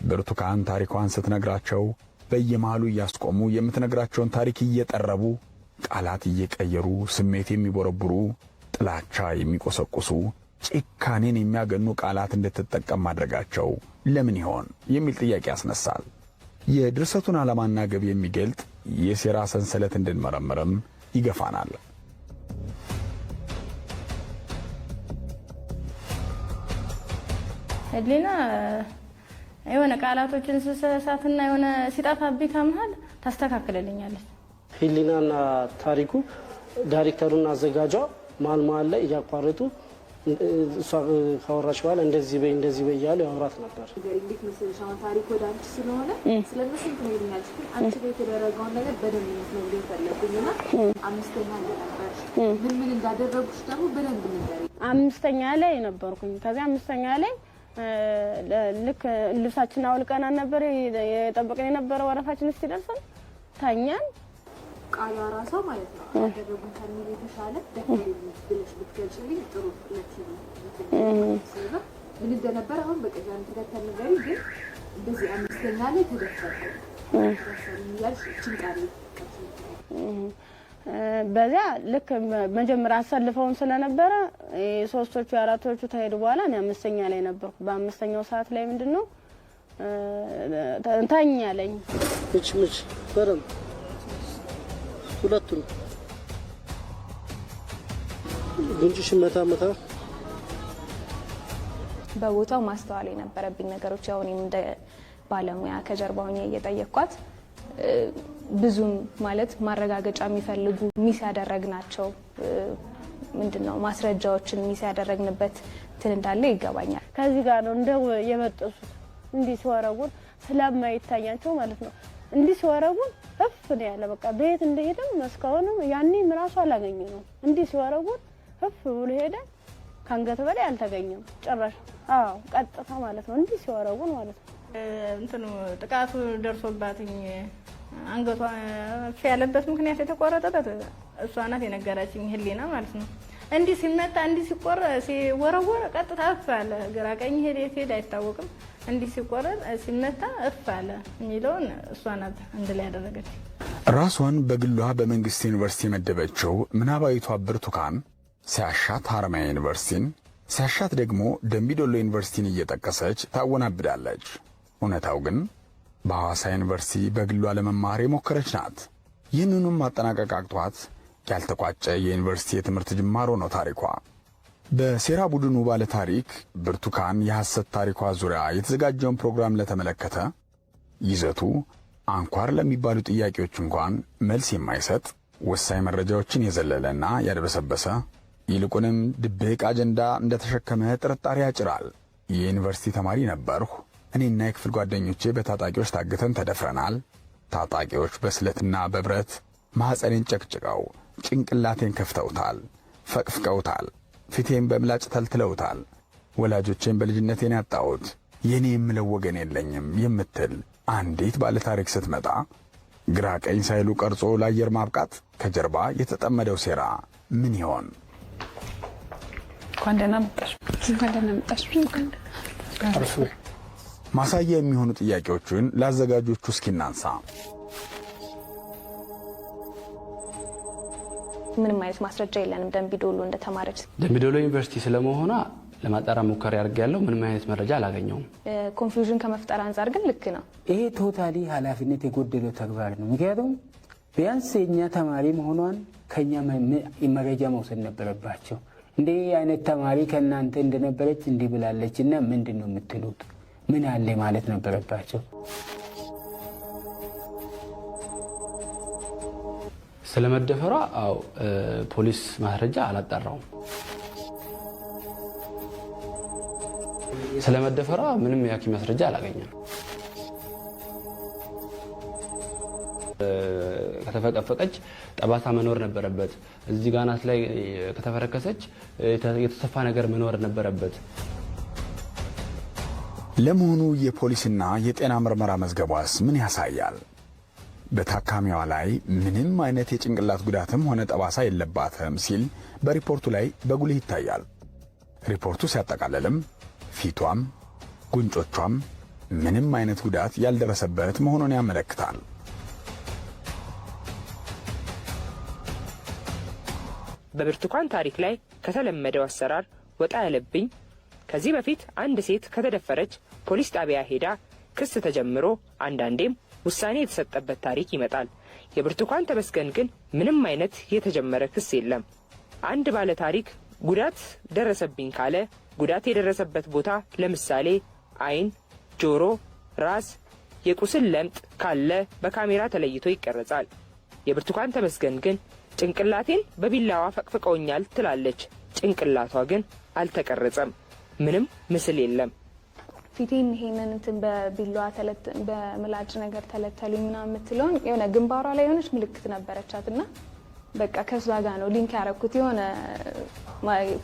ብርቱካን ታሪኳን ስትነግራቸው በየመሃሉ እያስቆሙ የምትነግራቸውን ታሪክ እየጠረቡ ቃላት እየቀየሩ ስሜት የሚቦረብሩ ጥላቻ የሚቆሰቁሱ ጭካኔን የሚያገኑ ቃላት እንድትጠቀም ማድረጋቸው ለምን ይሆን የሚል ጥያቄ ያስነሳል። የድርሰቱን ዓላማና ግብ የሚገልጥ የሴራ ሰንሰለት እንድንመረምርም ይገፋናል። ህሊና የሆነ ቃላቶችን ስሰሳትና የሆነ ሲጣፋብኝ ከመሃል ታስተካክልልኛለች። ህሊናና ታሪኩ ዳይሬክተሩና አዘጋጇ መሀል ላይ እያቋረጡ እሷ ካወራች በኋላ እንደዚህ በይ እያሉ ያወራት ነበር። እንዴት መሰለሽ አሁን ታሪክ ወደ አንቺ ስለሆነ ስለነሱ ትነግሪኛለሽ፣ ግን አንቺ ላይ የተደረገውን ነገር በደንብ ልትነግሪኝ ፈለግኩኝና አምስተኛ ላይ ነበርሽ። ምን እንዳደረጉሽ ደግሞ በደንብ ንገሪኝ። አምስተኛ ላይ ነበርኩኝ። ከዚያ አምስተኛ ላይ ልክ ልብሳችን አውልቀናል ነበር የጠበቅን የነበረ ወረፋችን እስኪደርሰን ተኛን። ቃሏ ራሷ ማለት ነው ያደረጉን ከሚል የተሻለ ደፍሬ ብለሽ ብትገልጪልኝ ጥሩ ለቲቪ ምን እንደነበር አሁን በቀዳም ተከተል ነገር ግን እንደዚህ አምስተኛ ላይ ተደፈረ ያልሽ ጭንቃሪ በዚያ ልክ መጀመሪያ አሰልፈውን ስለነበረ ሶስቶቹ አራቶቹ ተሄዱ በኋላ እኔ አምስተኛ ላይ ነበርኩ። በአምስተኛው ሰዓት ላይ ምንድነው ተኛለኝ ምች በረም ሁለቱም ጉንጭሽ መታ በቦታው ማስተዋል የነበረብኝ ነገሮች ያው እኔም እንደ ባለሙያ ከጀርባ ሆኜ እየጠየቅኳት ብዙም ማለት ማረጋገጫ የሚፈልጉ ሚስ ያደረግናቸው ምንድነው ማስረጃዎችን ሚስ ያደረግንበት እንትን እንዳለ ይገባኛል። ከዚህ ጋር ነው እንደው የመጠሱት እንዲህ ሲወረጉን ስለማይታያቸው ማለት ነው። እንዲህ ሲወረጉን እፍ ነው ያለ በቃ ቤት እንደሄደም መስካውንም ያኔ ራሱ አላገኘ ነው። እንዲህ ሲወረጉን እፍ ብሎ ሄደ። ካንገት በላይ አልተገኘም ጭራሽ። አዎ ቀጥታ ማለት ነው እንዲህ ሲወረጉን ማለት ነው። እንትኑ ጥቃቱ ደርሶባትኝ አንገቷ እፍ ያለበት ምክንያት የተቆረጠበት እሷ ናት የነገረችኝ ህሊና ማለት ነው። እንዲህ ሲመታ እንዲህ ሲወረወር ቀጥታ እፍ አለ። ግራ ቀኝ ሄድ አይታወቅም። እንዲህ ሲቆረጥ ሲመታ እፍ አለ የሚለውን እሷ ናት እንድል ያደረገች። ራሷን በግሏ በመንግስት ዩኒቨርሲቲ መደበችው ምናባዊቷ ብርቱካን ሲያሻት ሐረማያ ዩኒቨርሲቲን ሲያሻት ደግሞ ደምቢዶሎ ዩኒቨርሲቲን እየጠቀሰች ታወናብዳለች። እውነታው ግን በሐዋሳ ዩኒቨርሲቲ በግሏ ለመማር የሞከረች ናት። ይህንኑም ማጠናቀቅ አቅቷት ያልተቋጨ የዩኒቨርሲቲ የትምህርት ጅማሮ ነው ታሪኳ። በሴራ ቡድኑ ባለ ታሪክ ብርቱካን የሐሰት ታሪኳ ዙሪያ የተዘጋጀውን ፕሮግራም ለተመለከተ ይዘቱ አንኳር ለሚባሉ ጥያቄዎች እንኳን መልስ የማይሰጥ ወሳኝ መረጃዎችን የዘለለና ያደበሰበሰ ይልቁንም ድብቅ አጀንዳ እንደተሸከመ ጥርጣሬ ያጭራል። የዩኒቨርሲቲ ተማሪ ነበርሁ። እኔና የክፍል ጓደኞቼ በታጣቂዎች ታግተን ተደፍረናል። ታጣቂዎች በስለትና በብረት ማኅፀኔን ጨቅጭቀው ጭንቅላቴን ከፍተውታል፣ ፈቅፍቀውታል፣ ፊቴን በምላጭ ተልትለውታል። ወላጆቼን በልጅነቴን ያጣሁት የኔ የምለው ወገን የለኝም የምትል አንዲት ባለ ታሪክ ስትመጣ ግራ ቀኝ ሳይሉ ቀርጾ ለአየር ማብቃት ከጀርባ የተጠመደው ሴራ ምን ይሆን? እንኳን ደህና መጣሽ። ማሳያ የሚሆኑ ጥያቄዎችን ለአዘጋጆቹ እስኪናንሳ። ምንም አይነት ማስረጃ የለንም ደምቢዶሎ እንደተማረች። ደምቢዶሎ ዩኒቨርሲቲ ስለመሆኗ ለማጣራ ሙከራ ያደርጋለሁ። ምንም አይነት መረጃ አላገኘውም። ኮንፊውዥን ከመፍጠር አንጻር ግን ልክ ነው። ይሄ ቶታሊ ኃላፊነት የጎደለው ተግባር ነው። ምክንያቱም ቢያንስ የኛ ተማሪ መሆኗን ከኛ መረጃ መውሰድ ነበረባቸው። እንዲህ አይነት ተማሪ ከእናንተ እንደነበረች እንዲህ ብላለች እና ምንድን ነው የምትሉት? ምን አለ ማለት ነበረባቸው። ስለመደፈሯ ፖሊስ ማስረጃ አላጣራውም። ስለመደፈሯ ምንም የሐኪም ማስረጃ አላገኘም። ከተፈቀፈቀች ጠባሳ መኖር ነበረበት። እዚህ ጋር አናት ላይ ከተፈረከሰች የተሰፋ ነገር መኖር ነበረበት። ለመሆኑ የፖሊስና የጤና ምርመራ መዝገቧስ ምን ያሳያል? በታካሚዋ ላይ ምንም አይነት የጭንቅላት ጉዳትም ሆነ ጠባሳ የለባትም ሲል በሪፖርቱ ላይ በጉልህ ይታያል። ሪፖርቱ ሲያጠቃልልም ፊቷም ጉንጮቿም ምንም አይነት ጉዳት ያልደረሰበት መሆኑን ያመለክታል። በብርቱካን ታሪክ ላይ ከተለመደው አሰራር ወጣ ያለብኝ ከዚህ በፊት አንድ ሴት ከተደፈረች ፖሊስ ጣቢያ ሄዳ ክስ ተጀምሮ አንዳንዴም ውሳኔ የተሰጠበት ታሪክ ይመጣል። የብርቱካን ተመስገን ግን ምንም አይነት የተጀመረ ክስ የለም። አንድ ባለ ታሪክ ጉዳት ደረሰብኝ ካለ ጉዳት የደረሰበት ቦታ ለምሳሌ ዓይን፣ ጆሮ፣ ራስ፣ የቁስል ለምጥ ካለ በካሜራ ተለይቶ ይቀረጻል። የብርቱካን ተመስገን ግን ጭንቅላቴን በቢላዋ ፈቅፍቀውኛል ትላለች። ጭንቅላቷ ግን አልተቀረጸም። ምንም ምስል የለም። ፊቴን ይሄንን እንትን በቢላዋ በምላጭ ነገር ተለተሉኝ ምናምን የምትለውን የሆነ ግንባሯ ላይ የሆነች ምልክት ነበረቻትና በቃ ከሷ ጋር ነው ሊንክ ያደረኩት። የሆነ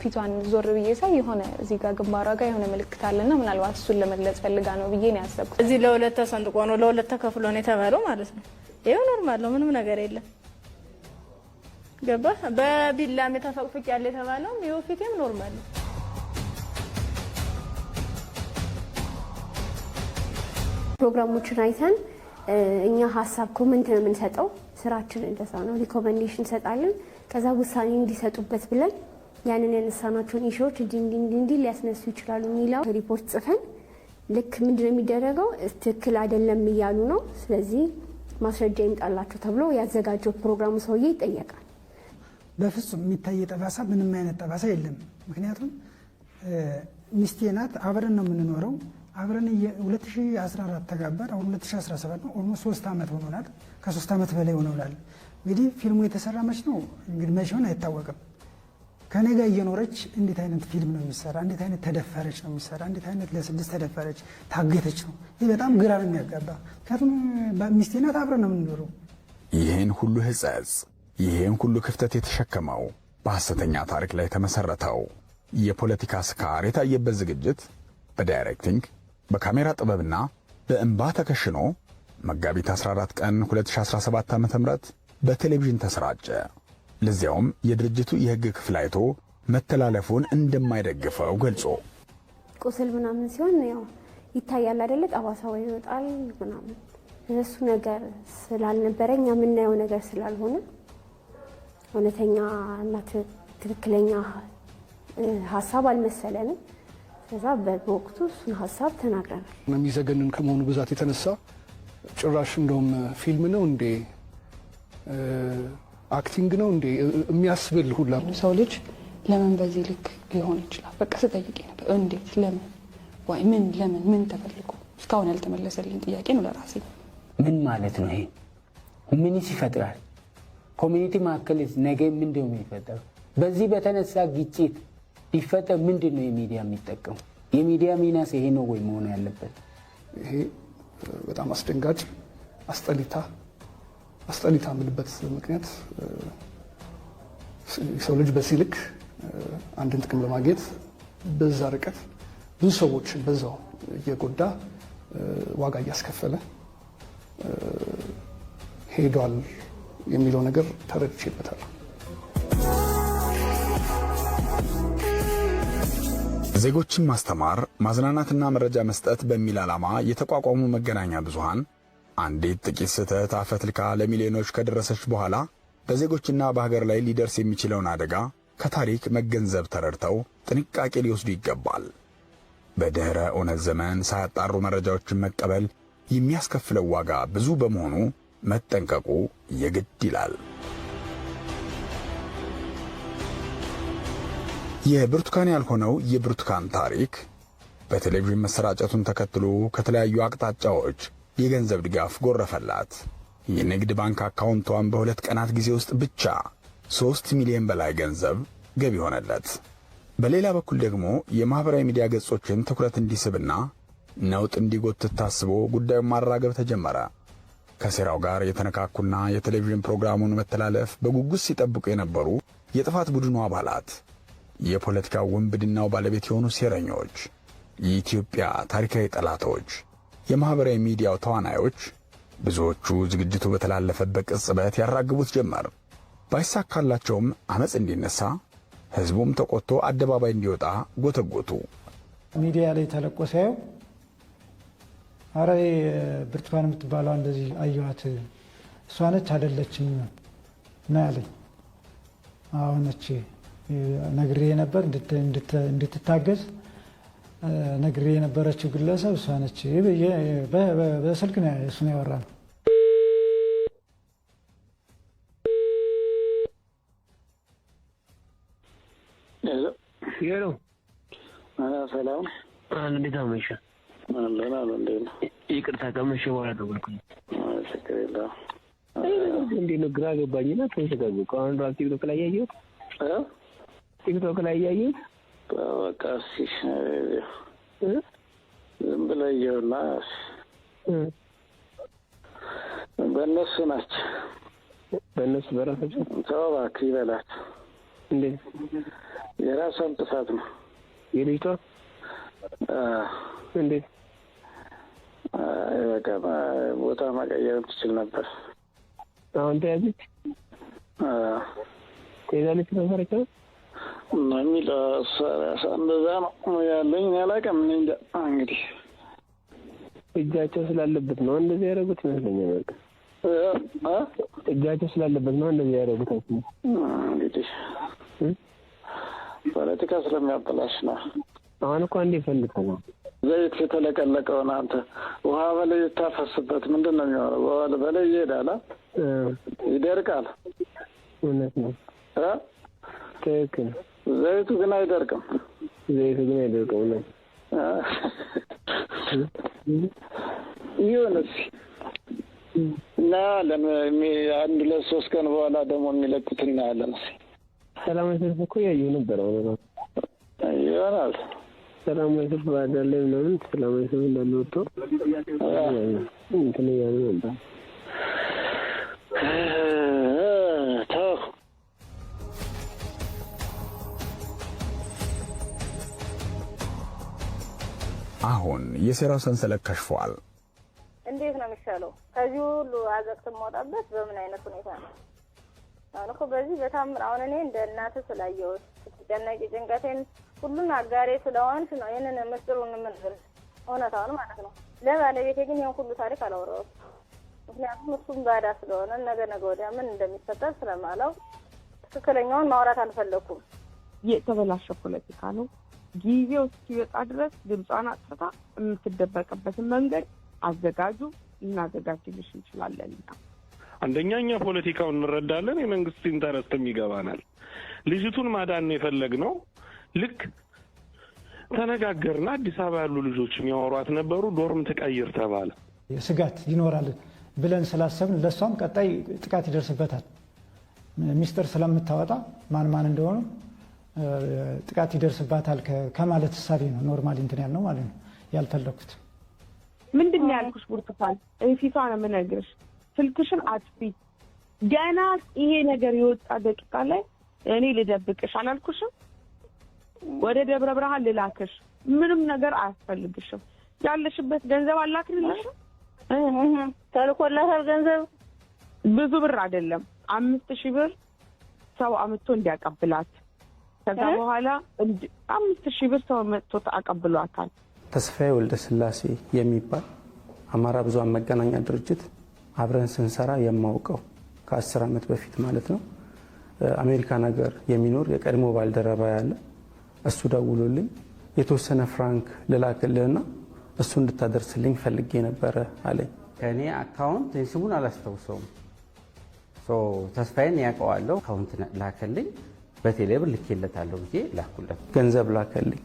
ፊቷን ዞር ብዬ ሳይ የሆነ እዚህ ጋር ግንባሯ ጋር የሆነ ምልክት አለና ምናልባት እሱን ለመግለጽ ፈልጋ ነው ብዬ ነው ያሰብኩት። እዚህ ለሁለት ተሰንጥቆ ነው ለሁለት ተከፍሎ ነው የተባለው ማለት ነው። ይሄው ኖርማል ነው፣ ምንም ነገር የለም። ገባ በቢላም የተፈቅፍቅ ያለ የተባለው ይሄው ፊቴም ኖርማል ነው። ፕሮግራሞችን አይተን እኛ ሀሳብ ኮሜንት ነው የምንሰጠው። ስራችን እንደዛ ነው። ሪኮመንዴሽን እንሰጣለን። ከዛ ውሳኔ እንዲሰጡበት ብለን ያንን ያነሳናቸውን ኢሹዎች እንዲህ ሊያስነሱ ይችላሉ የሚለው ሪፖርት ጽፈን ልክ ምንድነው የሚደረገው ትክክል አይደለም እያሉ ነው፣ ስለዚህ ማስረጃ ይምጣላቸው ተብሎ ያዘጋጀው ፕሮግራሙ ሰውዬ ይጠየቃል። በፍጹም የሚታይ ጠባሳ ምንም አይነት ጠባሳ የለም። ምክንያቱም ሚስቴ ናት፣ አብረን ነው የምንኖረው። አብረን 2014 ተጋባን፣ አሁን 2017 ነው። ኦልሞስት 3 ዓመት ሆኖናል። ከ3 ዓመት በላይ ሆኖናል። እንግዲህ ፊልሙ የተሰራ መች ነው እንግዲህ መች ሆነ አይታወቅም። ከኔ ጋር እየኖረች እንዴት አይነት ፊልም ነው የሚሰራ? እንዴት አይነት ተደፈረች ነው የሚሰራ? እንዴት አይነት ለ6 ተደፈረች ታገተች ነው? ይህ በጣም ግራ ነው የሚያጋባ። ምክንያቱም ሚስቴ ናት፣ አብረን ነው የምንኖረው። ይህን ሁሉ ሕጸጽ፣ ይህን ሁሉ ክፍተት የተሸከመው በሐሰተኛ ታሪክ ላይ የተመሠረተው የፖለቲካ ስካር የታየበት ዝግጅት በዳይሬክቲንግ በካሜራ ጥበብና በእንባ ተከሽኖ መጋቢት 14 ቀን 2017 ዓ.ም በቴሌቪዥን ተሰራጨ። ለዚያውም የድርጅቱ የሕግ ክፍል አይቶ መተላለፉን እንደማይደግፈው ገልጾ ቁስል ምናምን ሲሆን ያው ይታያል አይደለ? ጠባሳው ይወጣል ምናምን። እሱ ነገር ስላልነበረ እኛ የምናየው ነገር ስላልሆነ እውነተኛ እና ትክክለኛ ሀሳብ አልመሰለንም። ከዛ በወቅቱ እሱን ሀሳብ ተናግረናል። የሚዘገንን ከመሆኑ ብዛት የተነሳ ጭራሽ እንደውም ፊልም ነው እንዴ አክቲንግ ነው እንዴ የሚያስብል ሁላ ሰው ልጅ ለምን በዚህ ልክ ሊሆን ይችላል? በቃ ስጠይቅ ነበር። እንዴት? ለምን? ወይ ምን? ለምን? ምን ተፈልጎ? እስካሁን ያልተመለሰልኝ ጥያቄ ነው ለራሴ። ምን ማለት ነው ይሄ? ምንስ ይፈጥራል? ኮሚኒቲ መካከል ነገ ምንድን ነው የሚፈጠረው? በዚህ በተነሳ ግጭት ቢፈጠር ምንድን ነው የሚዲያ የሚጠቀሙ? የሚዲያ ሚናስ ይሄ ነው ወይ መሆን ያለበት? ይሄ በጣም አስደንጋጭ አስጠሊታ የምልበት ምክንያት የሰው ልጅ በዚህ ልክ አንድን ጥቅም ለማግኘት በዛ ርቀት ብዙ ሰዎችን በዛው እየጎዳ ዋጋ እያስከፈለ ሄዷል የሚለው ነገር ተረድቼበታል። ዜጎችን ማስተማር፣ ማዝናናትና መረጃ መስጠት በሚል ዓላማ የተቋቋሙ መገናኛ ብዙሃን አንዲት ጥቂት ስህተት አፈትልካ ለሚሊዮኖች ከደረሰች በኋላ በዜጎችና በሀገር ላይ ሊደርስ የሚችለውን አደጋ ከታሪክ መገንዘብ ተረድተው ጥንቃቄ ሊወስዱ ይገባል። በድህረ እውነት ዘመን ሳያጣሩ መረጃዎችን መቀበል የሚያስከፍለው ዋጋ ብዙ በመሆኑ መጠንቀቁ የግድ ይላል። የብርቱካን ያልሆነው የብርቱካን ታሪክ በቴሌቪዥን መሰራጨቱን ተከትሎ ከተለያዩ አቅጣጫዎች የገንዘብ ድጋፍ ጎረፈላት። የንግድ ባንክ አካውንቷን በ2 ቀናት ጊዜ ውስጥ ብቻ 3 ሚሊዮን በላይ ገንዘብ ገቢ ሆነለት። በሌላ በኩል ደግሞ የማህበራዊ ሚዲያ ገጾችን ትኩረት እንዲስብና ነውጥ እንዲጎትት ታስቦ ጉዳዩን ማራገብ ተጀመረ። ከሴራው ጋር የተነካኩና የቴሌቪዥን ፕሮግራሙን መተላለፍ በጉጉት ሲጠብቁ የነበሩ የጥፋት ቡድኑ አባላት፣ የፖለቲካ ውንብድናው ባለቤት የሆኑ ሴረኞች፣ የኢትዮጵያ ታሪካዊ ጠላቶች፣ የማህበራዊ ሚዲያው ተዋናዮች ብዙዎቹ ዝግጅቱ በተላለፈበት ቅጽበት ያራግቡት ጀመር። ባይሳካላቸውም አመጽ እንዲነሳ ህዝቡም ተቆጥቶ አደባባይ እንዲወጣ ጎተጎቱ። ሚዲያ ላይ ተለቆ ሳየው አረ ብርቱካን የምትባለው እንደዚህ አየኋት፣ እሷ ነች አይደለችም ነው ያለኝ። አዎ ነች ነግሬ ነበር እንድትታገዝ ነግሬ የነበረችው ግለሰብ እሷ ነች። በስልክ ነው እሱን ያወራነው። ሄሎ ሰላም እንዴት አመሸ? አለን እንዴት ነው? ይቅርታ ከመሸ በኋላ ደወልኩኝ። ችግር የለውም። እንዴት ነው? ግራ ገባኝና ተንሸጋገርኩ። አሁን ራሱ ቲክቶክ ላይ ያየሁት በቃ ዝም ብለህ እየውና በእነሱ ናቸው። በእነሱ በራሳቸው ተው እባክህ ይበላት። እንዴት የራሷን ጥፋት ነው የልጅቷ? እንዴት በቃ ቦታ መቀየር ትችል ነበር። አሁን ተያዘች ተይዛለች ተፈረከ የሚል እንደዛ ነው ያለኝ። አላውቅም እንጃ እንግዲህ እጃቸው ስላለበት ነው እንደዚህ ያደረጉት ይመስለኛል። በቃ እጃቸው ስላለበት ነው እንደዚህ ያደረጉት እንግዲህ ፖለቲካ ስለሚያበላሽ ነው። አሁን እኮ እንዴ ፈልገው ነው ዘይት የተለቀለቀውን አንተ ውሃ በላይ ታፈስበት ምንድን ነው የሚሆነው? በላይ ይሄዳል፣ ይደርቃል። እውነት ነው። ትክክል። ዘይቱ ግን አይደርቅም። ዘይቱ ግን አይደርቅም። እውነት ይሁን እስኪ እናያለን። 1-2-3 ቀን በኋላ ደግሞ የሚለቁት እናያለን። ሰላማዊ ሰልፍ እኮ ያየሁ ነበር። ይሆናል ሰላማዊ ሰልፍ ባዳር ላይ ምናምን ሰላማዊ ሰልፍ እንዳለ ወጥቶ እንትን እያሉ ነበር። ተው አሁን የሴራው ሰንሰለት ከሽፏል። እንዴት ነው የሚሻለው? ከዚህ ሁሉ አዘቅት የማወጣበት በምን አይነት ሁኔታ ነው? አሁን እኮ በዚህ በታምር አሁን እኔ እንደ እናት ስላየሁት ስትጨነቂ ጭንቀቴን ሁሉን አጋሬ ስለሆንሽ ነው ይህንን ምስጢሩን የምንል እውነታውን ማለት ነው። ለባለቤቴ ግን ይህን ሁሉ ታሪክ አላወራሁም። ምክንያቱም እሱም ባዳ ስለሆነ ነገ ወዲያ ምን እንደሚፈጠር ስለማለው ትክክለኛውን ማውራት አልፈለኩም። የተበላሸ ፖለቲካ ነው። ጊዜው እስኪወጣ ድረስ ድምጿን አጥፍታ የምትደበቅበትን መንገድ አዘጋጁ፣ ልናዘጋጅልሽ እንችላለን። አንደኛ እኛ ፖለቲካውን እንረዳለን፣ የመንግስት ኢንተረስትም ይገባናል። ልጅቱን ማዳን የፈለግነው ልክ ተነጋገርና አዲስ አበባ ያሉ ልጆች የሚያወሯት ነበሩ። ዶርም ትቀይር ተባለ። ስጋት ይኖራል ብለን ስላሰብን ለሷም ቀጣይ ጥቃት ይደርስበታል ሚስጥር ስለምታወጣ ማን እንደሆነ ጥቃት ይደርስባታል ከማለት ሐሳቤ ነው ኖርማሊ እንትን ያልነው ማለት ነው። ያልፈለኩት ምንድነው ያልኩሽ ብርቱካን፣ እፊቷ ነው የምነግርሽ። ስልክሽን አጥፊ። ገና ይሄ ነገር የወጣ ደቂቃ ላይ እኔ ልደብቅሽ አላልኩሽም? ወደ ደብረ ብርሃን ልላክሽ፣ ምንም ነገር አያስፈልግሽም። ያለሽበት ገንዘብ አላክልልሽም። ተልኮላታል ገንዘብ ብዙ ብር አይደለም 5000 ብር ሰው አመጥቶ እንዲያቀብላት ከዛ በኋላ 5000 ብር ሰው መጥቶ አቀብሏታል። ተስፋዬ ወልደ ስላሴ የሚባል አማራ ብዙሃን መገናኛ ድርጅት አብረን ስንሰራ የማውቀው ከ10 ዓመት በፊት ማለት ነው። አሜሪካን ሀገር የሚኖር የቀድሞ ባልደረባ ያለ እሱ ደውሎልኝ የተወሰነ ፍራንክ ልላክልህና እሱ እንድታደርስልኝ ፈልጌ ነበረ አለኝ። ከኔ አካውንት ስሙን አላስታውሰውም። ተስፋዬን ያውቀዋለሁ። አካውንት ላከልኝ። በቴሌብር ልኬለታለሁ ብዬ ላኩለት። ገንዘብ ላከልኝ።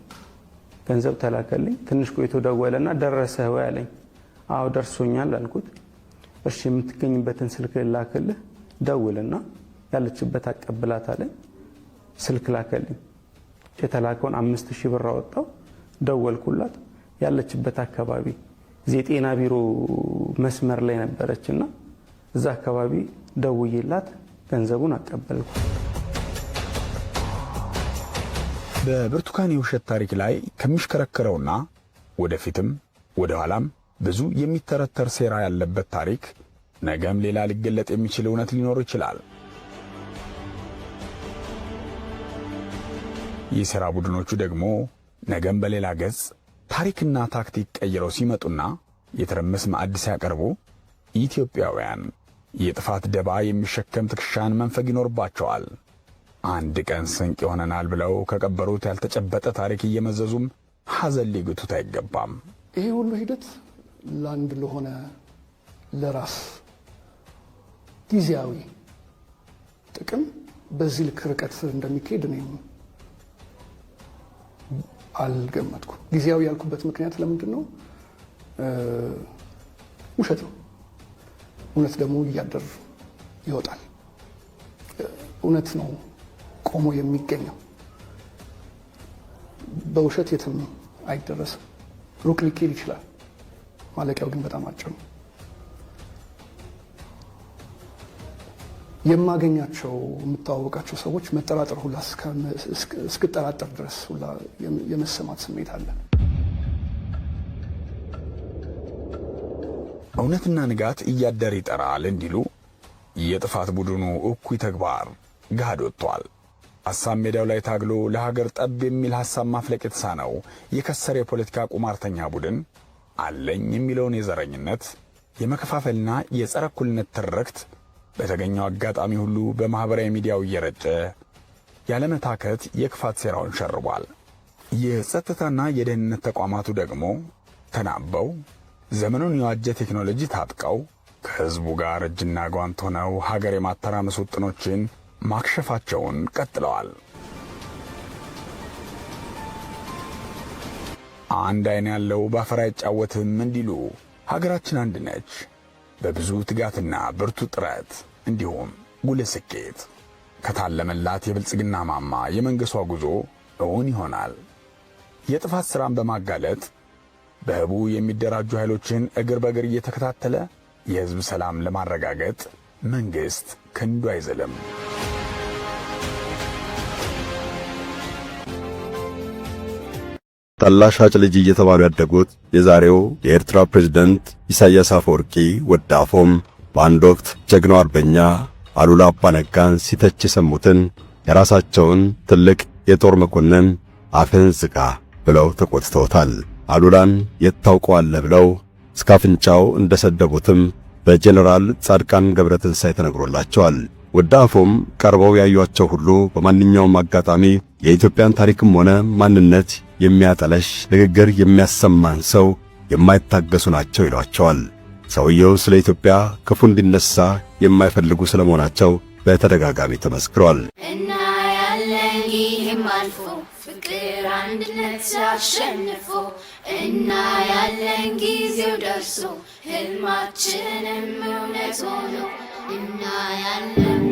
ገንዘብ ተላከልኝ። ትንሽ ቆይቶ ደወለና ደረሰህ ወይ አለኝ። አዎ ደርሶኛል አልኩት። እሺ የምትገኝበትን ስልክ ላክልህ፣ ደውልና ያለችበት አቀብላት አለኝ። ስልክ ላከልኝ። የተላከውን 5000 ብር አወጣው፣ ደወልኩላት። ያለችበት አካባቢ የጤና ቢሮ መስመር ላይ ነበረችና እዛ አካባቢ ደውዬላት ገንዘቡን አቀበልኩ። በብርቱካን የውሸት ታሪክ ላይ ከሚሽከረከረውና ወደፊትም ወደ ኋላም ብዙ የሚተረተር ሴራ ያለበት ታሪክ ነገም ሌላ ሊገለጥ የሚችል እውነት ሊኖር ይችላል። የሴራ ቡድኖቹ ደግሞ ነገም በሌላ ገጽ ታሪክና ታክቲክ ቀይረው ሲመጡና የትርምስ ማዕድ ሲያቀርቡ ኢትዮጵያውያን የጥፋት ደባ የሚሸከም ትከሻን መንፈግ ይኖርባቸዋል። አንድ ቀን ስንቅ ይሆነናል ብለው ከቀበሩት ያልተጨበጠ ታሪክ እየመዘዙም ሐዘን ሊግቱት አይገባም። ይሄ ሁሉ ሂደት ለአንድ ለሆነ ለራስ ጊዜያዊ ጥቅም በዚህ ልክ ርቀት እንደሚካሄድ እኔም አልገመትኩም። ጊዜያዊ ያልኩበት ምክንያት ለምንድን ነው? ውሸት ነው። እውነት ደግሞ እያደር ይወጣል። እውነት ነው ቆሞ የሚገኘው። በውሸት የትም አይደረስም። ሩቅ ሊኬድ ይችላል፣ ማለቂያው ግን በጣም አጭር ነው። የማገኛቸው የምታዋወቃቸው ሰዎች መጠራጠር ሁላ እስክጠራጠር ድረስ ሁላ የመሰማት ስሜት አለ። እውነትና ንጋት እያደር ይጠራል እንዲሉ የጥፋት ቡድኑ እኩይ ተግባር ገሃድ ወጥቷል። ሐሳብ ሜዳው ላይ ታግሎ ለሀገር ጠብ የሚል ሐሳብ ማፍለቅ የተሳነው የከሰረ የፖለቲካ ቁማርተኛ ቡድን አለኝ የሚለውን የዘረኝነት የመከፋፈልና የጸረ እኩልነት ትርክት በተገኘው አጋጣሚ ሁሉ በማህበራዊ ሚዲያው እየረጨ ያለመታከት የክፋት ሴራውን ሸርቧል። የጸጥታና የደህንነት ተቋማቱ ደግሞ ተናበው ዘመኑን የዋጀ ቴክኖሎጂ ታጥቀው ከህዝቡ ጋር እጅና ጓንት ሆነው ሀገር የማተራመስ ውጥኖችን ማክሸፋቸውን ቀጥለዋል። አንድ አይን ያለው ባፈር አይጫወትም እንዲሉ ሀገራችን አንድ ነች። በብዙ ትጋትና ብርቱ ጥረት እንዲሁም ጉልህ ስኬት ከታለመላት የብልጽግና ማማ የመንገሷ ጉዞ እውን ይሆናል። የጥፋት ሥራን በማጋለጥ በህቡ የሚደራጁ ኃይሎችን እግር በእግር እየተከታተለ የህዝብ ሰላም ለማረጋገጥ መንግስት ክንዱ አይዘልም። ጠላ ሻጭ ልጅ እየተባሉ ያደጉት የዛሬው የኤርትራ ፕሬዝዳንት ኢሳያስ አፈወርቂ ወዳፎም በአንድ ወቅት ጀግናው አርበኛ አሉላ አባ ነጋን ሲተች የሰሙትን የራሳቸውን ትልቅ የጦር መኮንን አፍህን ዝጋ ብለው ተቆጥተውታል። አሉላን የት ታውቀዋለህ ብለው እስከ አፍንጫው እንደሰደቡትም በጀነራል ጻድቃን ገብረትንሳኤ ተነግሮላቸዋል። ወዳፎም ቀርበው ያዩአቸው ሁሉ በማንኛውም አጋጣሚ የኢትዮጵያን ታሪክም ሆነ ማንነት የሚያጠለሽ ንግግር የሚያሰማን ሰው የማይታገሱ ናቸው ይሏቸዋል። ሰውየው ስለ ኢትዮጵያ ክፉ እንዲነሳ የማይፈልጉ ስለመሆናቸው በተደጋጋሚ ተመስክሯል። እና ያለን ይህም አልፎ ፍቅር አንድነት ሲያሸንፎ እና ያለን ጊዜው ደርሶ ህልማችንም እውነት ሆኖ እና ያለን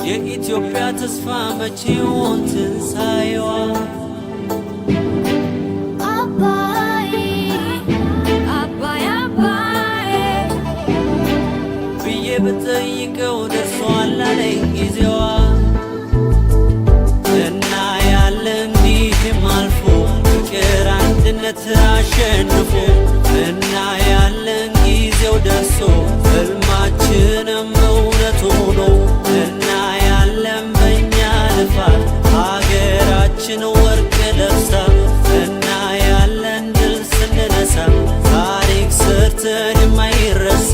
የኢትዮጵያ ተስፋ መቼውን ትንሣኤዋ አባይ አባይ አባይ ብዬ ብጠይቀው ደርሷል አለኝ ጊዜዋ እና ያለ እንዲህም አልፎ ፍቅር አንድነት አሸንፎ እና ያለን ጊዜው ደርሶ ህልማችንም እውነት ሆኖ እና ያለን በእኛ ልፋት ሀገራችን ወርቅ ለብሳ እና ያለን ድል ስንነሳ ታሪክ ሰርተን የማይረሳ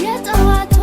የጠዋቷ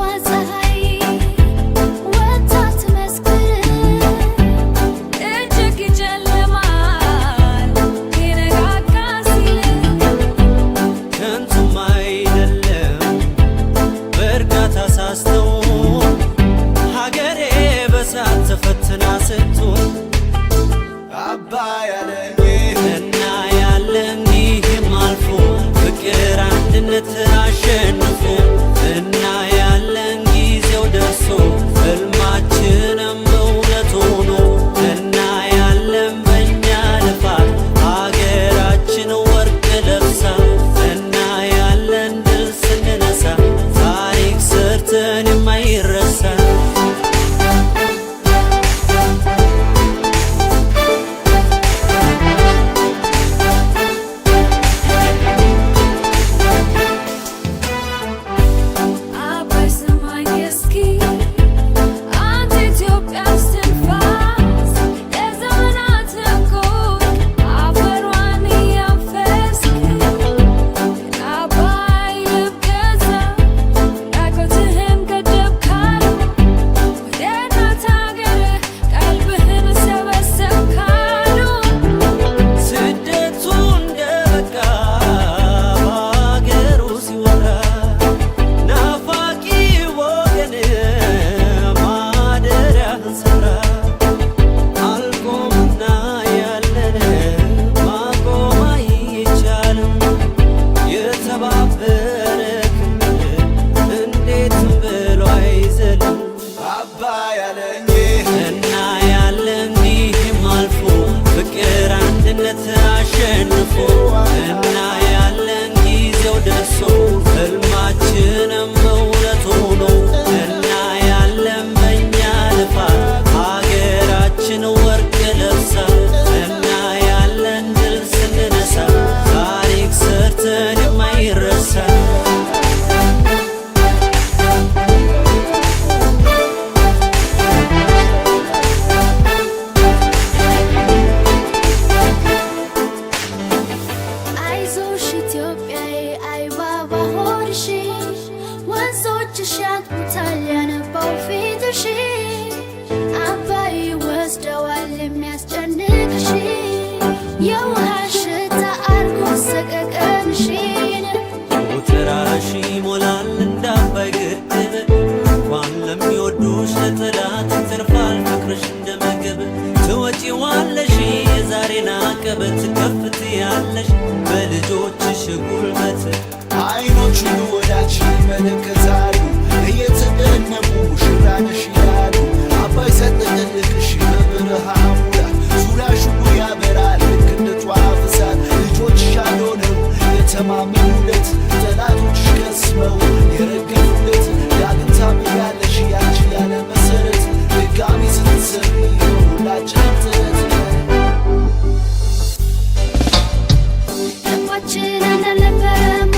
አንድነት አሸንፎ እና ያለን ጊዜው ደርሶ ህልማችንም እውነት ሆኖ እና ያለን በእኛ ልፋት ሀገራችን ወርቅ ለብሳ እና ያለን ድል ስንነሳ ታሪክ ሰርተን የማይረሳ ተራራሽ ሞላል እንዳባይ ግድብ እንኳን ለሚወዱሽ ለጠላት ይተርፋል ፍቅርሽ እንደ ምግብ ትወጪዋለሽ የዛሬን አቀበት ከፍት ያለሽ በልጆችሽ ጉልበት አይኖቹ ወዳጅ ይመለከታሉ እየተደነቁ ሙሽራነሽ ይላሉ አባይ ሰጠልቅሽ በብርሃን ሙላት ዙሪያሽ ሁሉ ያበራል ልክ እንደ ጧፍ እሳት ልጆችሽ አልሆነው የተማመኑለት ጠላቶችሽ ከስመው የረገፉለት ዳግም ታምኛለሽ ያንቺ ያለ መሰረት ድጋሚ ስትሰሪ ሁላችን ጥረት ልባችን አልነበረም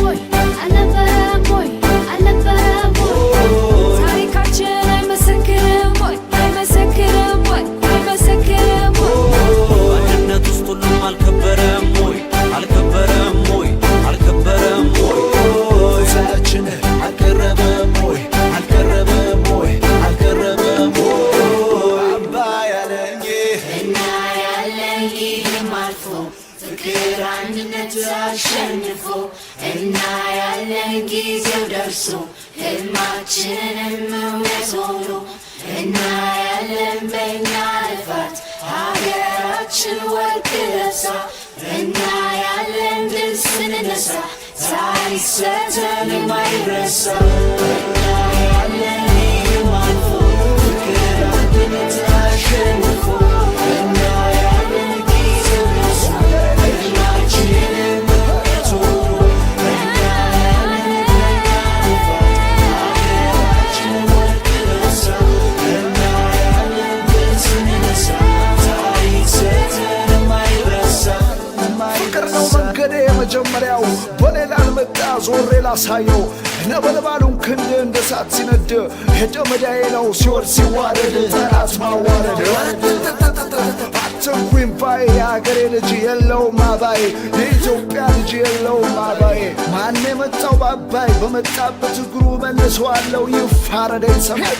ወይ አልነበረም ወይ አልነበረም ወይ ታሪካችን አይመሰክርም ወይ አይመሰክርም ወይ አይመሰክርም ወይ አንድነት ውስጥ ሁሉም አልከበረም ወይ አልከበረም ወይ አልከበረም ወይ ዛችን አልቀረበም ወይ አልቀረበም ወይ አልቀረበም ወይ አባይ ያለኝ እና ያለን ጊዜም አልፎ ፍቅር አንድነት አሸንፎ እና ያለን ጊዜው ደርሶ ህልማችንም እውነት ሆኖ እና ያለን በእኛ ልፋት ሀገራችን ወርቅ ለብሳ እና ያለን ድል ስንነሳ ታሪክ ሰርተን የማይረሳ እና ያለን ጊዜም አልፎ ፍቅር አንድነት አሸንፎ እና ያለን ጊዜው ደርሶ ህልማችንም እውነት ሆኖ እና ያለን በእኛ ልፋት ሀገራችን ወርቅ ለብሳ እና ያለን ድል ስንነሳ ታሪክ ሰርተን የማይረሳ ፍቅር ነው መንገዴ መጀመሪያው በሌላ አልመጣ ዞሬ ላሳየው ነበልባሉን ክንድ እንደ ሳት ሲነድ ሄደ መዳዬ ነው ሲወድ ሲዋረድ ጠላት ማዋረድ አትንኩኝ ባይ የአገሬ ልጅ የለውም አባይ የኢትዮጵያ ልጅ የለውም አባይ ማን የመጣው ባባይ በመጣበት እግሩ መልሰዋለው ይፋረደኝ ሰማይ